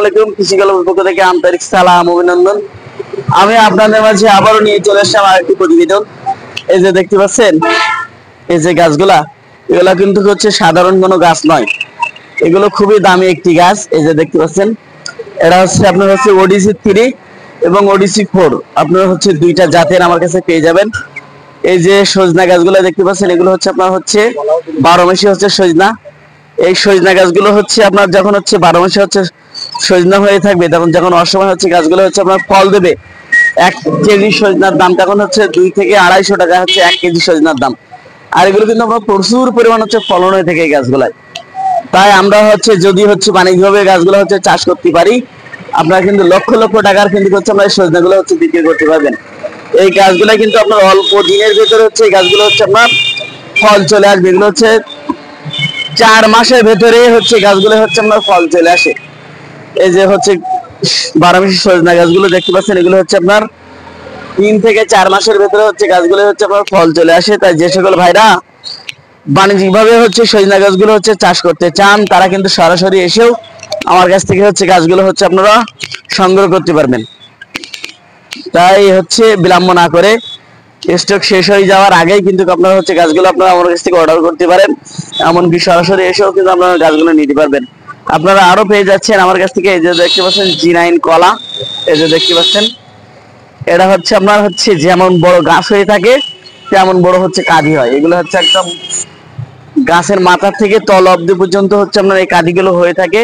আলাইকুম, কৃষি গল্পের পক্ষ থেকে আন্তরিক সালাম অভিনন্দন। আমি আপনাদের মাঝে আবারও নিয়ে চলে আসলাম আরেকটি প্রতিবেদন। এই যে দেখতে পাচ্ছেন, এই যে গাছগুলা, এগুলা কিন্তু হচ্ছে সাধারণ কোনো গাছ নয়, এগুলো খুবই দামি একটি গাছ। এই যে দেখতে পাচ্ছেন, এরা হচ্ছে আপনার হচ্ছে ওডিসি 3 এবং ওডিসি 4, আপনার হচ্ছে দুইটা জাতের আমার কাছে পেয়ে যাবেন। এই যে সজনা গাছগুলো দেখতে পাচ্ছেন, এগুলো হচ্ছে আপনার হচ্ছে 12 মাসি হচ্ছে সজনা। এই সজনা গাছগুলো হচ্ছে আপনার যখন হচ্ছে 12 মাসে হচ্ছে সজনা হয়ে থাকবে, তখন যখন অসময় হচ্ছে গাছগুলো হচ্ছে আপনার ফল দেবে, 1 কেজি সজনার দাম তখন হচ্ছে 2 থেকে 250 টাকা হচ্ছে 1 কেজি সজনার দাম। আর এগুলো কিন্তু আপনার প্রচুর পরিমাণ হচ্ছে ফলন হয়ে থাকে এই গাছগুলায়। তাই আমরা হচ্ছে যদি হচ্ছে বাণিজ্যিকভাবে গাছগুলো হচ্ছে চাষ করতে পারি, আপনারা কিন্তু লক্ষ লক্ষ টাকার কিন্তু হচ্ছে আমরা এই সজনাগুলো হচ্ছে বিক্রি করতে পারবেন। এই গাছগুলা কিন্তু আপনার অল্প দিনের ভেতরে হচ্ছে এই গাছগুলো হচ্ছে আপনার ফল চলে আসবে। এগুলো হচ্ছে 4 মাসের ভেতরে হচ্ছে গাছগুলো হচ্ছে আপনার ফল চলে আসে। এই যে হচ্ছে 12 মাসি সজনা গাছগুলো দেখতে পাচ্ছেন, এগুলো হচ্ছে আপনার 3 থেকে 4 মাসের ভেতরে হচ্ছে গাছগুলো হচ্ছে আপনার ফল চলে আসে। তাই যে সকল ভাইরা বাণিজ্যিক ভাবে হচ্ছে সজনা গাছগুলো হচ্ছে চাষ করতে চান, তারা কিন্তু সরাসরি এসেও আমার কাছ থেকে হচ্ছে গাছগুলো হচ্ছে আপনারা সংগ্রহ করতে পারবেন। তাই হচ্ছে বিলম্ব না করে স্টক শেষ হয়ে যাওয়ার আগেই কিন্তু আপনারা হচ্ছে গাছগুলো আপনারা আমার কাছ থেকে অর্ডার করতে পারেন, এমনকি সরাসরি এসেও কিন্তু আপনারা গাছগুলো নিতে পারবেন। আপনারা আরো পেয়ে যাচ্ছেন আমার কাছ থেকে, এই যে দেখতে পাচ্ছেন G9 কলা। এই যে দেখতে পাচ্ছেন, এটা হচ্ছে আপনার হচ্ছে যেমন বড় গাছ হয়ে থাকে তেমন বড় হচ্ছে কাঁদি হয়। এগুলো হচ্ছে একদম গাছের মাথা থেকে তল অব্দি পর্যন্ত হচ্ছে আপনার এই কাঁদিগুলো হয়ে থাকে।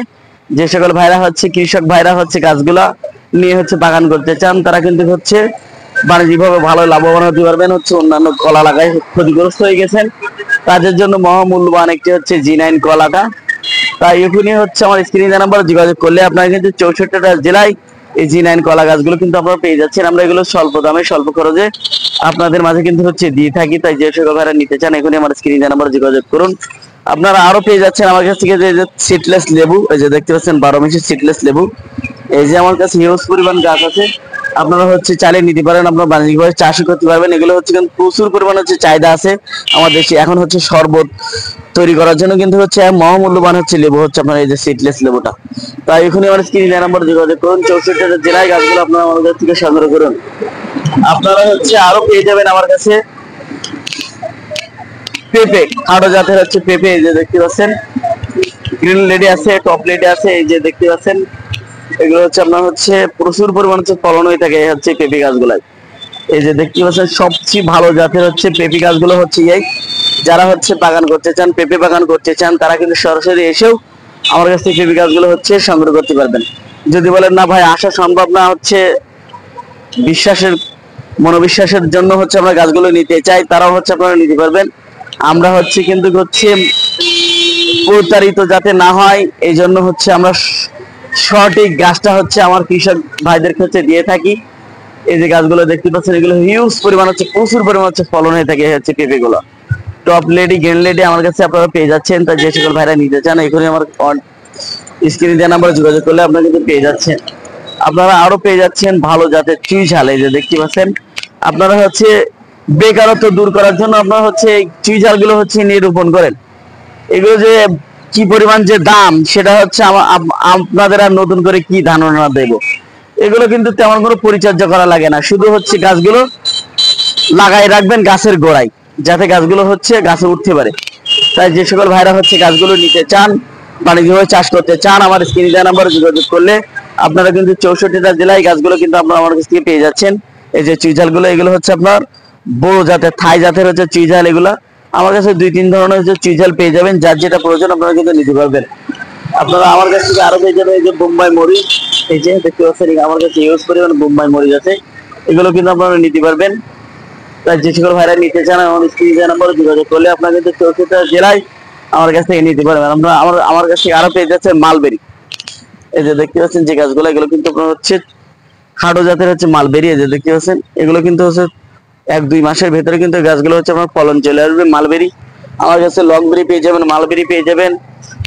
যে সকল ভাইরা হচ্ছে কৃষক ভাইরা হচ্ছে গাছগুলা নিয়ে হচ্ছে বাগান করতে চান, তারা কিন্তু হচ্ছে বাণিজ্যিকভাবে ভালো লাভবান হতে পারবেন। হচ্ছে অন্যান্য কলা লাগায় ক্ষতিগ্রস্ত হয়ে গেছেন, তাদের জন্য মহামূল্যবান একটি হচ্ছে G9 কলাটা। তাই এখনই হচ্ছে আমার স্ক্রিনে নাম্বার যোগাযোগ করলে আপনারা কিন্তু 64টা জেলায় এই G9 কলা গাছগুলো কিন্তু আপনারা পেয়ে যাচ্ছেন। আমরা এগুলো স্বল্প দামে স্বল্প খরচে আপনাদের মাঝে কিন্তু হচ্ছে দিয়ে থাকি। তাই যে সকল ভাইরা নিতে চান এখনই আমার স্ক্রিনে নাম্বার যোগাযোগ করুন। আপনারা আরো পেয়ে যাচ্ছেন আমার কাছ থেকে যে সিডলেস লেবু। এই যে দেখতে পাচ্ছেন 12 মাসি সিডলেস লেবু। এই যে আমার কাছে হিউজ পরিমাণ গাছ আছে, আপনারা হচ্ছে চালিয়ে নিতে পারেন, আপনারা বাণিজ্যিকভাবে চাষ করতে পারবেন। এগুলো হচ্ছে কিন্তু প্রচুর পরিমাণ হচ্ছে চাহিদা আছে আমার দেশে। এখন হচ্ছে শরবত তৈরি করার জন্য কিন্তু হচ্ছে মহামূল্যবান হচ্ছে লেবু হচ্ছে আপনার এই যে সিডলেস লেবুটা। তাই এখনই আমার স্ক্রিনে নাম্বার যোগাযোগ করুন, 64টা জেলায় গাছগুলো আপনারা আমাদের কাছ থেকে সংগ্রহ করুন। আপনারা হচ্ছে আরো পেয়ে যাবেন আমার কাছে পেঁপে, খাটো জাতের হচ্ছে পেঁপে। এই যে দেখতে পাচ্ছেন গ্রিন লেডি আছে, টপ লেডি আছে। এই যে দেখতে পাচ্ছেন, এগুলো হচ্ছে আপনার হচ্ছে প্রচুর পরিমাণ হচ্ছে ফলন হয়ে থাকে হচ্ছে পেঁপে গাছগুলাই। এই যে দেখতে পাচ্ছেন সবচেয়ে ভালো জাতের হচ্ছে পেঁপে গাছগুলো হচ্ছে এই। যারা হচ্ছে বাগান করতে চান, পেঁপে বাগান করতে চান, তারা কিন্তু সরাসরি এসেও আমার কাছ থেকে পেঁপে গাছগুলো হচ্ছে সংগ্রহ করতে পারবেন। যদি বলেন না ভাই আসা সম্ভব না, হচ্ছে বিশ্বাসের মনোবিশ্বাসের জন্য হচ্ছে আমরা গাছগুলো নিতে চাই, তারাও হচ্ছে আপনারা নিতে পারবেন। আমরা হচ্ছে কিন্তু হচ্ছে প্রতারিত যাতে না হয় এই জন্য হচ্ছে আমরা সঠিক গাছটা হচ্ছে আমার কৃষক ভাইদের কাছে দিয়ে থাকি। এই যে গাছগুলো দেখতে পাচ্ছেন, এগুলো হিউজ পরিমাণ হচ্ছে প্রচুর পরিমাণ হচ্ছে ফলন হয়ে থাকে হচ্ছে পেঁপে গুলো। টপ লেডি গ্রিন লেডি আমার কাছে আপনারা পেয়ে যাচ্ছেন। তাই যে সকল ভাইরা নিতে চান এখনই আমার স্ক্রিনে দেওয়া নাম্বারে যোগাযোগ করলে আপনারা কিন্তু পেয়ে যাচ্ছেন। আপনারা আরো পেয়ে যাচ্ছেন ভালো জাতের চুই ঝাল। এই যে দেখতে পাচ্ছেন, আপনারা হচ্ছে বেকারত্ব দূর করার জন্য আপনারা হচ্ছে চুই ঝাল গুলো হচ্ছে নিয়ে রোপণ করেন। এগুলো যে কি পরিমাণ যে দাম সেটা হচ্ছে আপনাদের আর নতুন করে কি ধারণা দেব। এগুলো কিন্তু তেমন কোনো পরিচর্যা করা লাগে না, শুধু হচ্ছে গাছগুলো লাগাই রাখবেন গাছের গোড়ায়, যাতে গাছগুলো হচ্ছে গাছে উঠতে পারে। তাই যে সকল ভাইরা হচ্ছে গাছগুলো নিতে চান, বাণিজ্যিকভাবে চাষ করতে চান, আমার স্ক্রিনে দেওয়া নাম্বারে যোগাযোগ করলে আপনারা কিন্তু 64টা জেলায় গাছগুলো কিন্তু আপনারা আমার কাছ থেকে পেয়ে যাচ্ছেন। এই যে চুইঝাল গুলো, এগুলো হচ্ছে আপনার বড় জাতের থাই জাতের হচ্ছে চুইঝাল। এগুলা আমার কাছে 2-3 ধরনের হচ্ছে চুইঝাল পেয়ে যাবেন, যার যেটা প্রয়োজন আপনারা কিন্তু নিতে পারবেন। আপনারা আমার কাছ থেকে আরো পেয়ে যাবেন এই যে বোম্বাই মরিচ। এই যে দেখতে পাচ্ছেন আমার কাছে ইউজ পরিমাণ বোম্বাই মরিচ আছে, এগুলো কিন্তু আপনারা নিতে পারবেন। তাই যে সকল ভাইরা নিতে চান আমার স্ক্রিনে নাম্বারে যোগাযোগ করলে আপনারা কিন্তু 64টা জেলায় আমার কাছ থেকে নিতে পারবেন। আমরা আমার কাছ থেকে আরো পেয়ে যাচ্ছে মালবেরি। এই যে দেখতে পাচ্ছেন যে গাছগুলো, এগুলো কিন্তু আপনার হচ্ছে খাটো জাতের হচ্ছে মালবেরি। এই যে দেখতে পাচ্ছেন, এগুলো কিন্তু হচ্ছে 1-2 মাসের ভেতরে কিন্তু গাছগুলো হচ্ছে আপনার ফলন চলে আসবে। মালবেরি আমার কাছে লংবেরি পেয়ে যাবেন, মালবেরি পেয়ে যাবেন।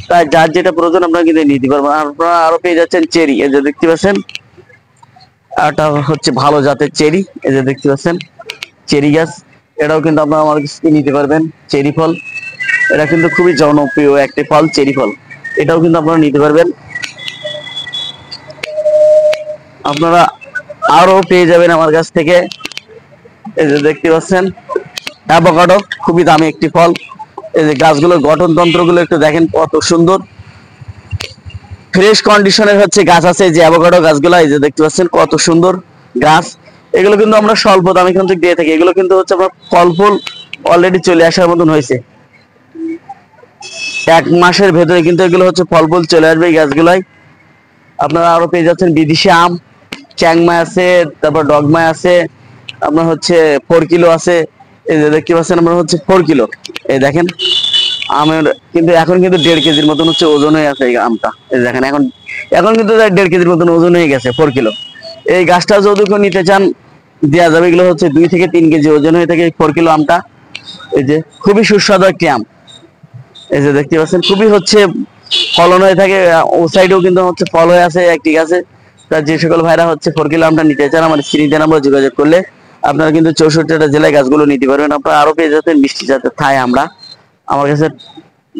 তাই যার যেটা প্রয়োজন আপনারা কিন্তু নিতে পারবেন। আপনারা আরো পেয়ে যাচ্ছেন চেরি। এই যে দেখতে পাচ্ছেন, এটা হচ্ছে ভালো জাতের চেরি। এই যে দেখতে পাচ্ছেন চেরি গাছ, এটাও কিন্তু আপনারা আমার কাছ থেকে নিতে পারবেন। চেরি ফল এটা কিন্তু খুবই জনপ্রিয় একটি ফল, চেরি ফল, এটাও কিন্তু আপনারা নিতে পারবেন। আপনারা আরো পেয়ে যাবেন আমার কাছ থেকে। এই যে দেখতে পাচ্ছেন অ্যাভোকাডো, খুবই দামি একটি ফল। এই যে গাছগুলোর গঠন তন্ত্রগুলো একটু দেখেন কত সুন্দর, ফ্রেশ কন্ডিশনের হচ্ছে গাছ আছে। এই যে অ্যাভোকাডো গাছগুলো, এই যে দেখতে পাচ্ছেন কত সুন্দর গাছ। এগুলো কিন্তু আমরা স্বল্প দামে কিন্তু দিয়ে থাকি। এগুলো কিন্তু হচ্ছে আপনার ফল ফুল অলরেডি চলে আসার মতন হয়েছে। 1 মাসের ভেতরে কিন্তু এগুলো হচ্ছে ফল ফুল চলে আসবে এই গাছগুলাই। আপনারা আরো পেয়ে যাচ্ছেন বিদেশি আম, চ্যাংমাই আছে, তারপর ডগমাই আছে, আপনার হচ্ছে 4 কিলো আছে। এই যে দেখতে পাচ্ছেন আপনার হচ্ছে 4 কিলো। এই দেখেন আমের কিন্তু এখন কিন্তু 1.5 কেজির মতন হচ্ছে ওজন হয়ে আছে এই আমটা। এই দেখেন এখন এখন কিন্তু 1.5 কেজির মতন ওজন হয়ে গেছে 4 কিলো। এই গাছটা যদি কেউ নিতে চান দেওয়া যাবে। এগুলো হচ্ছে 2 থেকে 3 কেজি ওজন হয়ে থাকে এই 4 কিলো আমটা। এই যে খুবই সুস্বাদু একটি আম। এই যে দেখতে পাচ্ছেন খুবই হচ্ছে ফলন হয়ে থাকে। ও সাইডেও কিন্তু হচ্ছে ফল হয়ে আছে একটি গাছে। তা যে সকল ভাইরা হচ্ছে 4 কিলো আমটা নিতে চান আমার স্ক্রিনে নাম্বার যোগাযোগ করলে আপনারা কিন্তু 64টা জেলায় গাছগুলো নিতে পারবেন। আপনারা আরো পেয়ে যাচ্ছেন মিষ্টি জাতের থাই আমরা, আমার কাছে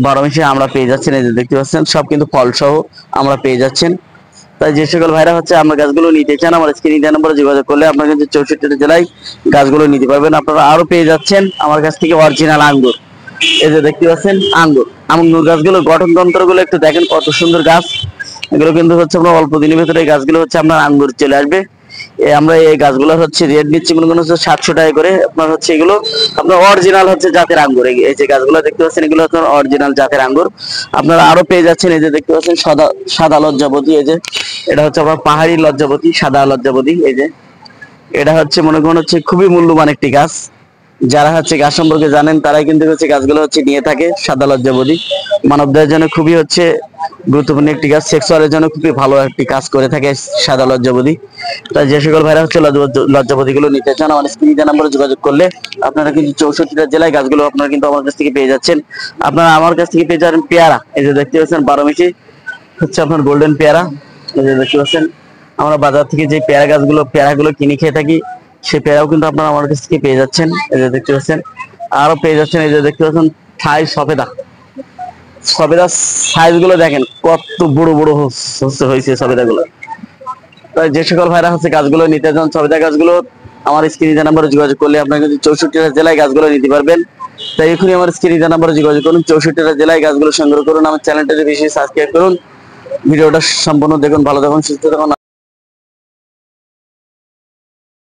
12 মাসে আমরা পেয়ে যাচ্ছেন। এই যে দেখতে পাচ্ছেন সব কিন্তু ফল সহ আমরা পেয়ে যাচ্ছেন। তাই যে সকল ভাইরা হচ্ছে আমার গাছগুলো নিতে চান আমার স্ক্রিনে নাম্বারে যোগাযোগ করলে আপনারা কিন্তু 64টা জেলায় গাছগুলো নিতে পারবেন। আপনারা আরো পেয়ে যাচ্ছেন আমার কাছ থেকে অরিজিনাল আঙ্গুর। এই যে দেখতে পাচ্ছেন আঙ্গুর, আঙ্গুর গাছগুলো গঠন তন্ত্র গুলো একটু দেখেন কত সুন্দর গাছ। এগুলো কিন্তু হচ্ছে আপনার অল্প দিনের ভিতরে এই গাছগুলো হচ্ছে আপনার আঙ্গুর চলে আসবে। আমরা এই গাছগুলো হচ্ছে রেট নিচ্ছি মনে করেন হচ্ছে 700 টাকা করে। আপনার হচ্ছে এগুলো আপনার অরিজিনাল হচ্ছে জাতের আঙ্গুর। এই যে গাছগুলো দেখতে পাচ্ছেন এগুলো হচ্ছে অরিজিনাল জাতের আঙ্গুর। আপনারা আরো পেয়ে যাচ্ছেন এই যে দেখতে পাচ্ছেন সাদা সাদা লজ্জাবতী। এই যে এটা হচ্ছে আপনার পাহাড়ি লজ্জাবতী, সাদা লজ্জাবতী। এই যে এটা হচ্ছে মনে করেন হচ্ছে খুবই মূল্যবান একটি গাছ। যারা হচ্ছে গাছ সম্পর্কে জানেন তারাই কিন্তু হচ্ছে গাছগুলো হচ্ছে নিয়ে থাকে। সাদা লজ্জাবতী মানবদের জন্য খুবই হচ্ছে গুরুত্বপূর্ণ একটি গাছ, সেক্সুয়ালের জন্য খুবই ভালো একটি কাজ করে থাকে সাদা লজ্জাবতী। তাই যে সকল ভাইরা হচ্ছে লজ্জাবতী গুলো নিতে চান আমার স্ক্রিনে নাম্বারে যোগাযোগ করলে আপনারা কিন্তু 64টা জেলায় গাছগুলো আপনারা কিন্তু আমার কাছ থেকে পেয়ে যাচ্ছেন। আপনারা আমার কাছ থেকে পেয়ে যাবেন পেয়ারা। এই যে দেখতে পাচ্ছেন 12 মিশি হচ্ছে আপনার গোল্ডেন পেয়ারা। এই যে দেখতে পাচ্ছেন আমরা বাজার থেকে যে পেয়ারাগুলো কিনে খেয়ে থাকি সেই পেয়ারাও কিন্তু আপনারা আমার কাছ থেকে পেয়ে যাচ্ছেন। এই যে দেখতে পাচ্ছেন আরো পেয়ে যাচ্ছেন এই যে দেখতে পাচ্ছেন থাই সফেদা। সবেদা সাইজ গুলো দেখেন কত বড় বড় হয়েছে সবেদা গুলো। তাই যে সকল ভাইরা হচ্ছে গাছগুলো নিতে চান সবেদা গাছগুলো আমার স্ক্রিনে নাম্বারে যোগাযোগ করলে আপনারা কিন্তু 64টা জেলায় গাছগুলো নিতে পারবেন। তাই এখনই আমার স্ক্রিনে নাম্বারে যোগাযোগ করুন, 64টা জেলায় গাছগুলো সংগ্রহ করুন। আমার চ্যানেলটা বেশি সাবস্ক্রাইব করুন, ভিডিওটা সম্পূর্ণ দেখুন। ভালো থাকুন, সুস্থ থাকুন।